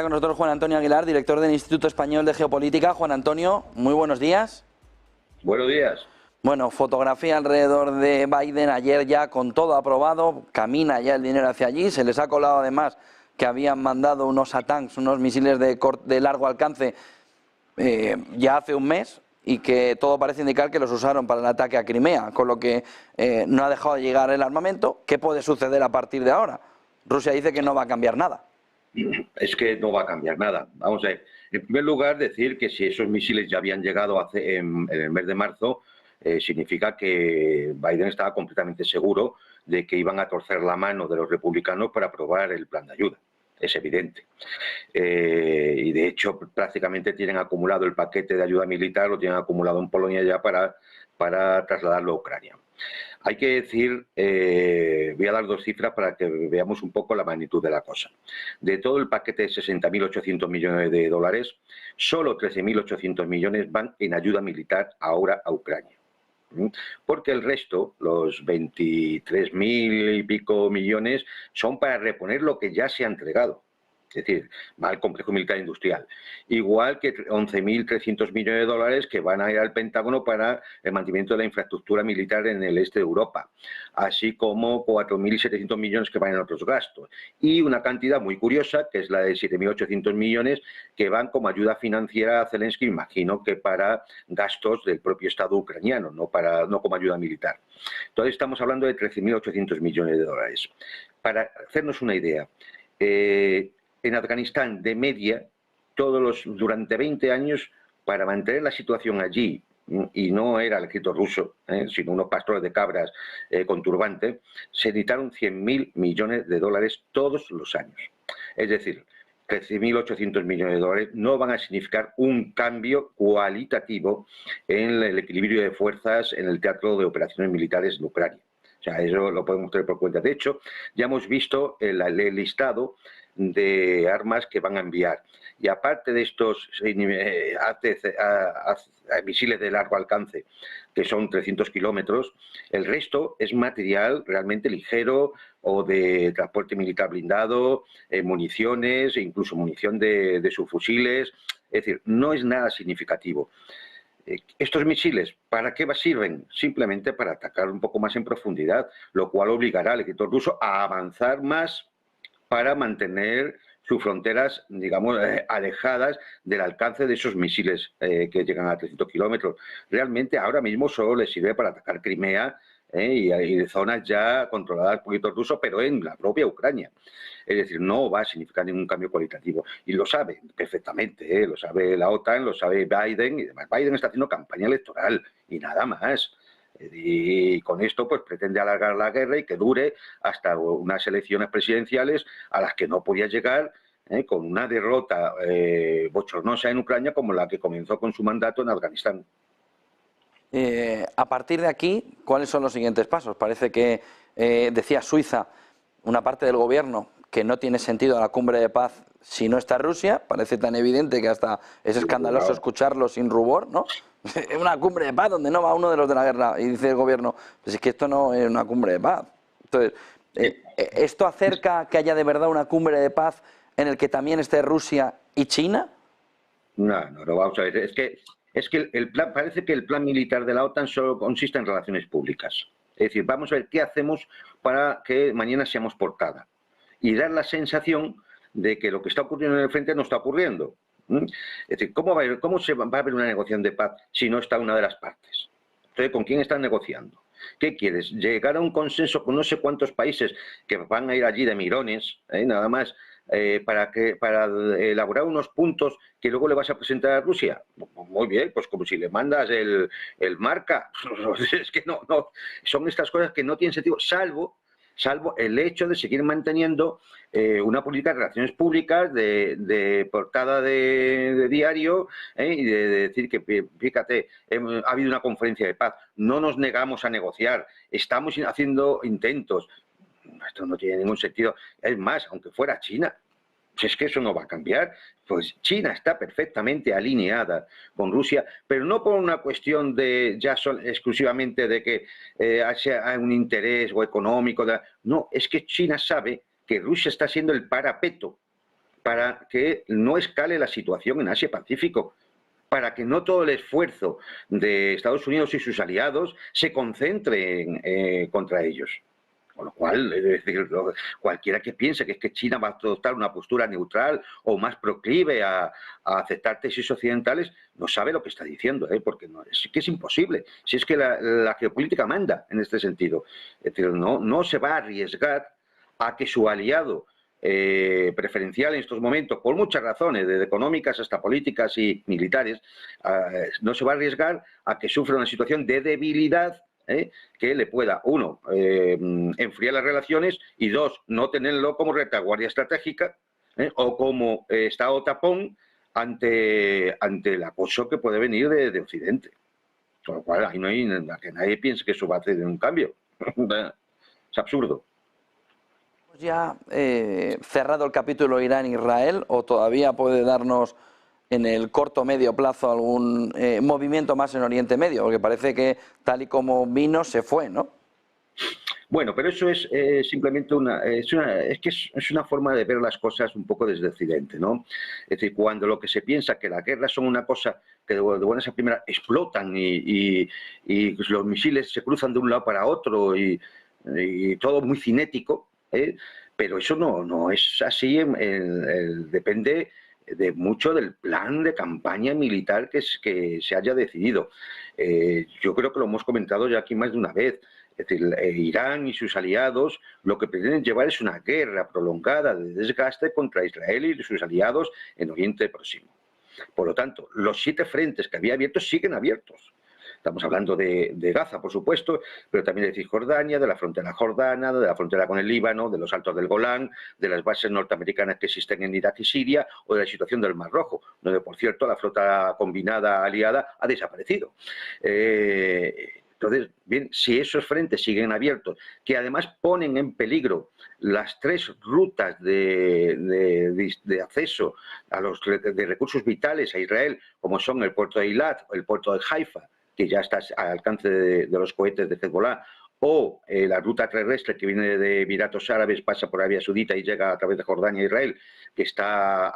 Con nosotros Juan Antonio Aguilar, director del Instituto Español de Geopolítica. Juan Antonio, muy buenos días. Buenos días. Bueno, fotografía alrededor de Biden ayer ya con todo aprobado, camina ya el dinero hacia allí, se les ha colado además que habían mandado unos ATACMS, unos misiles de largo alcance ya hace un mes y que todo parece indicar que los usaron para el ataque a Crimea, con lo que no ha dejado de llegar el armamento. ¿Qué puede suceder a partir de ahora? Rusia dice que no va a cambiar nada. Es que no va a cambiar nada. Vamos a ver. En primer lugar, decir que si esos misiles ya habían llegado en el mes de marzo, significa que Biden estaba completamente seguro de que iban a torcer la mano de los republicanos para aprobar el plan de ayuda. Es evidente. Y de hecho, prácticamente tienen acumulado el paquete de ayuda militar, lo tienen acumulado en Polonia ya para trasladarlo a Ucrania. Hay que decir, voy a dar dos cifras para que veamos un poco la magnitud de la cosa. De todo el paquete de 60.800 millones de dólares, solo 13.800 millones van en ayuda militar ahora a Ucrania. Porque el resto, los 23.000 y pico millones, son para reponer lo que ya se ha entregado. Es decir, va al complejo militar industrial. Igual que 11.300 millones de dólares que van a ir al Pentágono para el mantenimiento de la infraestructura militar en el este de Europa. Así como 4.700 millones que van en otros gastos. Y una cantidad muy curiosa, que es la de 7.800 millones, que van como ayuda financiera a Zelensky, imagino que para gastos del propio Estado ucraniano, no como ayuda militar. Entonces estamos hablando de 13.800 millones de dólares. Para hacernos una idea, en Afganistán, de media, durante 20 años, para mantener la situación allí, y no era el ejército ruso, sino unos pastores de cabras con turbante, se necesitaron 100.000 millones de dólares todos los años. Es decir, 13.800 millones de dólares no van a significar un cambio cualitativo en el equilibrio de fuerzas en el teatro de operaciones militares de Ucrania. O sea, eso lo podemos tener por cuenta. De hecho, ya hemos visto el listado de armas que van a enviar. Y aparte de estos misiles de largo alcance, que son 300 kilómetros, el resto es material realmente ligero o de transporte militar blindado, municiones, e incluso munición de subfusiles. Es decir, no es nada significativo. Estos misiles, ¿para qué sirven? Simplemente para atacar un poco más en profundidad, lo cual obligará al ejército ruso a avanzar más para mantener sus fronteras, digamos, alejadas del alcance de esos misiles que llegan a 300 kilómetros. Realmente ahora mismo solo les sirve para atacar Crimea y zonas ya controladas por el ruso, pero en la propia Ucrania. Es decir, no va a significar ningún cambio cualitativo. Y lo sabe perfectamente, lo sabe la OTAN, lo sabe Biden, y además Biden está haciendo campaña electoral y nada más. Y con esto pues pretende alargar la guerra y que dure hasta unas elecciones presidenciales a las que no podía llegar con una derrota bochornosa en Ucrania como la que comenzó con su mandato en Afganistán. A partir de aquí, ¿cuáles son los siguientes pasos? Parece que, decía Suiza, una parte del gobierno, que no tiene sentido la cumbre de paz si no está Rusia. Parece tan evidente que hasta es escandaloso escucharlo sin rubor, ¿no? Es una cumbre de paz donde no va uno de los de la guerra. Y dice el gobierno, pues es que esto no es una cumbre de paz. Entonces, ¿esto acerca que haya de verdad una cumbre de paz en el que también esté Rusia y China? No, vamos a ver. Es que parece que el plan militar de la OTAN solo consiste en relaciones públicas. Es decir, vamos a ver qué hacemos para que mañana seamos portada. Y dar la sensación de que lo que está ocurriendo en el frente no está ocurriendo. Es decir, ¿cómo va a haber una negociación de paz si no está una de las partes? Entonces, ¿con quién están negociando? ¿Qué quieres? ¿Llegar a un consenso con no sé cuántos países que van a ir allí de mirones, nada más, para elaborar unos puntos que luego le vas a presentar a Rusia? Muy bien, pues como si le mandas el marca. Es que no, son estas cosas que no tienen sentido, salvo el hecho de seguir manteniendo una política de relaciones públicas, de portada de diario, y de decir que, fíjate, ha habido una conferencia de paz, no nos negamos a negociar, estamos haciendo intentos. Esto no tiene ningún sentido. Es más, aunque fuera China, si es que eso no va a cambiar, pues China está perfectamente alineada con Rusia, pero no por una cuestión de exclusivamente de que haya un interés o económico. No, es que China sabe que Rusia está siendo el parapeto para que no escale la situación en Asia-Pacífico, para que no todo el esfuerzo de Estados Unidos y sus aliados se concentre contra ellos. Con lo cual, es decir, cualquiera que piense que es que China va a adoptar una postura neutral o más proclive a aceptar tesis occidentales, no sabe lo que está diciendo, porque no, es que es imposible. Si es que la geopolítica manda en este sentido. Es decir, no se va a arriesgar a que su aliado preferencial en estos momentos, por muchas razones, desde económicas hasta políticas y militares, no se va a arriesgar a que sufra una situación de debilidad que le pueda, uno, enfriar las relaciones y dos, no tenerlo como retaguardia estratégica o como estado tapón ante el acoso que puede venir de Occidente. Con lo cual, ahí no hay que nadie piense que eso va a hacer un cambio. Es absurdo. ¿Ya cerrado el capítulo Irán-Israel o todavía puede darnos en el corto medio plazo algún movimiento más en Oriente Medio? Porque parece que tal y como vino se fue, ¿no? Bueno, pero eso es simplemente es una forma de ver las cosas un poco desde Occidente, ¿no? Es decir, cuando lo que se piensa que las guerras son una cosa que de buenas a primeras explotan y los misiles se cruzan de un lado para otro y todo muy cinético, pero eso no es así, depende de mucho del plan de campaña militar que se haya decidido. Yo creo que lo hemos comentado ya aquí más de una vez. Es decir, Irán y sus aliados lo que pretenden llevar es una guerra prolongada de desgaste contra Israel y sus aliados en Oriente Próximo. Por lo tanto, los 7 frentes que había abiertos siguen abiertos. Estamos hablando de Gaza, por supuesto, pero también de Cisjordania, de la frontera jordana, de la frontera con el Líbano, de los Altos del Golán, de las bases norteamericanas que existen en Irak y Siria, o de la situación del Mar Rojo, donde, por cierto, la flota combinada aliada ha desaparecido. Entonces, bien, si esos frentes siguen abiertos, que además ponen en peligro las 3 rutas de acceso de recursos vitales a Israel, como son el puerto de Eilat o el puerto de Haifa, que ya está al alcance de los cohetes de Hezbollah, o la ruta terrestre que viene de Emiratos Árabes, pasa por Arabia Saudita y llega a través de Jordania a Israel, que está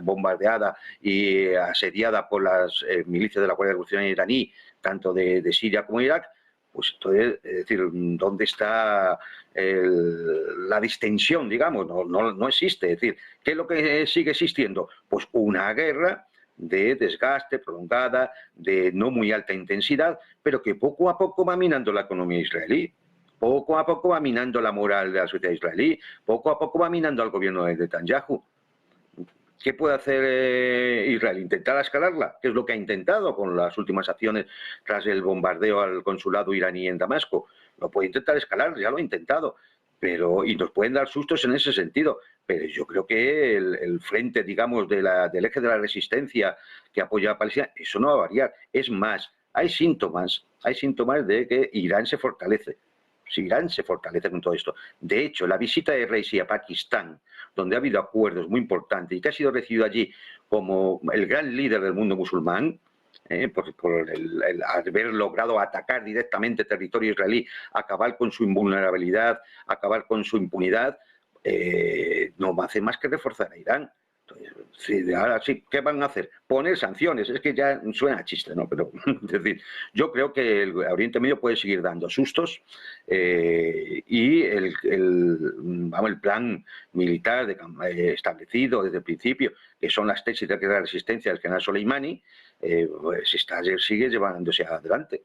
bombardeada y asediada por las milicias de la Guardia Revolucionaria iraní, tanto de Siria como Irak. Pues entonces, es decir, ¿dónde está la distensión, digamos? No existe. Es decir, ¿qué es lo que sigue existiendo? Pues una guerra de desgaste prolongada, de no muy alta intensidad, pero que poco a poco va minando la economía israelí, poco a poco va minando la moral de la sociedad israelí, poco a poco va minando al gobierno de Netanyahu. ¿Qué puede hacer Israel? ¿Intentar escalarla? ¿Qué es lo que ha intentado con las últimas acciones tras el bombardeo al consulado iraní en Damasco? Lo puede intentar escalar, ya lo ha intentado, y nos pueden dar sustos en ese sentido. Pero yo creo que el frente, digamos, del eje de la resistencia que apoya a Palestina, eso no va a variar. Es más, hay síntomas de que Irán se fortalece. Si Irán se fortalece con todo esto. De hecho, la visita de Raisi a Pakistán, donde ha habido acuerdos muy importantes y que ha sido recibido allí como el gran líder del mundo musulmán, por haber logrado atacar directamente territorio israelí, acabar con su invulnerabilidad, acabar con su impunidad, no hace más que reforzar a Irán. Entonces, ahora sí, ¿qué van a hacer? Poner sanciones. Es que ya suena a chiste, ¿no? Pero, es decir, yo creo que el Oriente Medio puede seguir dando sustos y el plan militar establecido desde el principio, que son las tesis de la resistencia del general Soleimani, pues sigue llevándose adelante.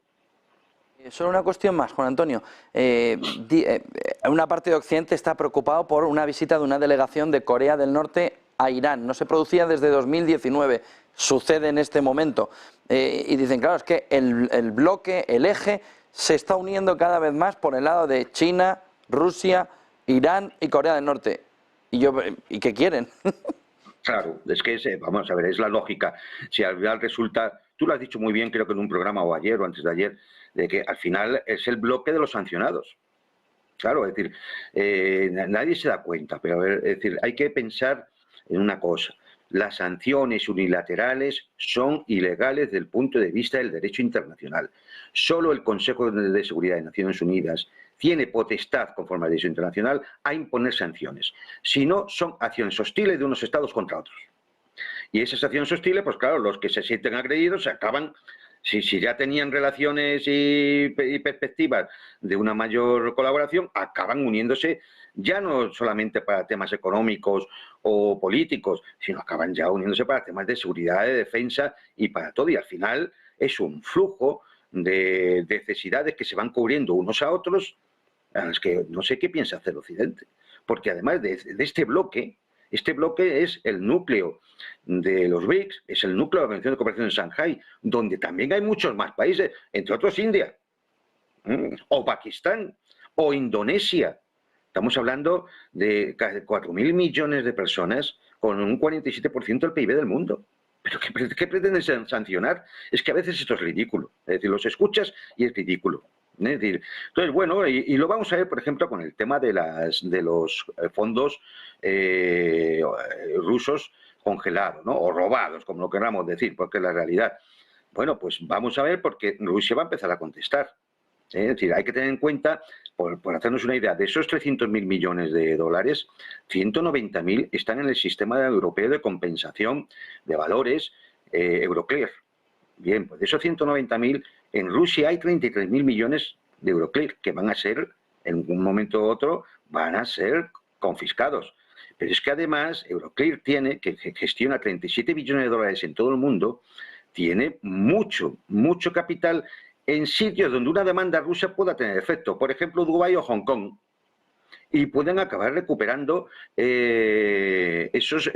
Solo una cuestión más, Juan Antonio. Una parte de Occidente está preocupado por una visita de una delegación de Corea del Norte a Irán. No se producía desde 2019, sucede en este momento. Y dicen, claro, es que el bloque, el eje, se está uniendo cada vez más por el lado de China, Rusia, Irán y Corea del Norte. ¿Y qué quieren? Claro, es que, vamos a ver, es la lógica. Si al final resulta, tú lo has dicho muy bien, creo que en un programa o ayer o antes de ayer, de que al final es el bloque de los sancionados. Claro, es decir, nadie se da cuenta, pero a ver, es decir, hay que pensar en una cosa. Las sanciones unilaterales son ilegales desde el punto de vista del derecho internacional. Solo el Consejo de Seguridad de Naciones Unidas tiene potestad, conforme a la derecho internacional, a imponer sanciones. Si no, son acciones hostiles de unos estados contra otros. Y esas acciones hostiles, pues claro, los que se sienten agredidos se acaban, si ya tenían relaciones y perspectivas de una mayor colaboración, acaban uniéndose ya no solamente para temas económicos o políticos, sino acaban ya uniéndose para temas de seguridad, de defensa y para todo. Y al final es un flujo de necesidades que se van cubriendo unos a otros, a las que no sé qué piensa hacer Occidente. Porque además de este bloque es el núcleo de los BRICS, es el núcleo de la Organización de Cooperación en Shanghái, donde también hay muchos más países, entre otros India, o Pakistán, o Indonesia. Estamos hablando de casi 4.000 millones de personas con un 47% del PIB del mundo. ¿Pero qué pretenden sancionar? Es que a veces esto es ridículo. Es decir, los escuchas y es ridículo. Es decir, entonces, bueno, y lo vamos a ver, por ejemplo, con el tema de los fondos rusos congelados, ¿no? O robados, como lo queramos decir, porque es la realidad. Bueno, pues vamos a ver, porque Rusia va a empezar a contestar. Es decir, hay que tener en cuenta, por hacernos una idea, de esos 300.000 millones de dólares, 190.000 están en el sistema europeo de compensación de valores Euroclear. Bien, pues de esos 190.000, en Rusia hay 33.000 millones de Euroclear que van a ser, en un momento u otro, van a ser confiscados. Pero es que además Euroclear tiene, que gestiona 37 billones de dólares en todo el mundo, tiene mucho capital en sitios donde una demanda rusa pueda tener efecto, por ejemplo, Dubái o Hong Kong, y pueden acabar recuperando esos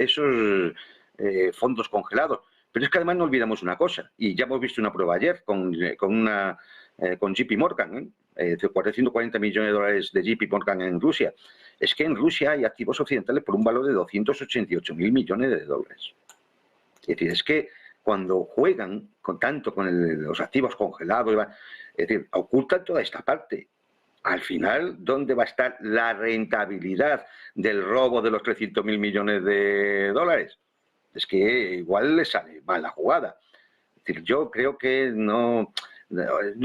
fondos congelados. Pero es que además no olvidamos una cosa, y ya hemos visto una prueba ayer con JP Morgan, 440 millones de dólares de JP Morgan en Rusia. Es que en Rusia hay activos occidentales por un valor de 288.000 millones de dólares. Es decir, es que cuando juegan tanto con los activos congelados, es decir, ocultan toda esta parte. Al final, ¿dónde va a estar la rentabilidad del robo de los 300.000 millones de dólares? Es que igual les sale mal la jugada. Es decir, yo creo que no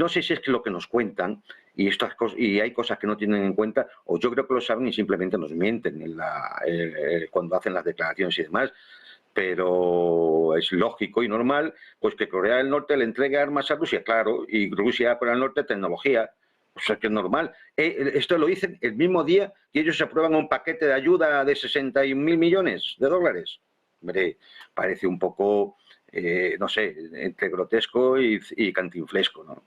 sé si es que lo que nos cuentan y hay cosas que no tienen en cuenta, o yo creo que lo saben y simplemente nos mienten cuando hacen las declaraciones y demás. Pero es lógico y normal pues que Corea del Norte le entregue armas a Rusia, claro, y Rusia por el norte tecnología. O sea que es normal. Esto lo dicen el mismo día que ellos aprueban un paquete de ayuda de 61.000 millones de dólares. Hombre, parece un poco, no sé, entre grotesco y cantinflesco, ¿no?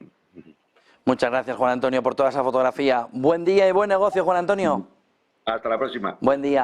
Muchas gracias, Juan Antonio, por toda esa fotografía. Buen día y buen negocio, Juan Antonio. Hasta la próxima. Buen día.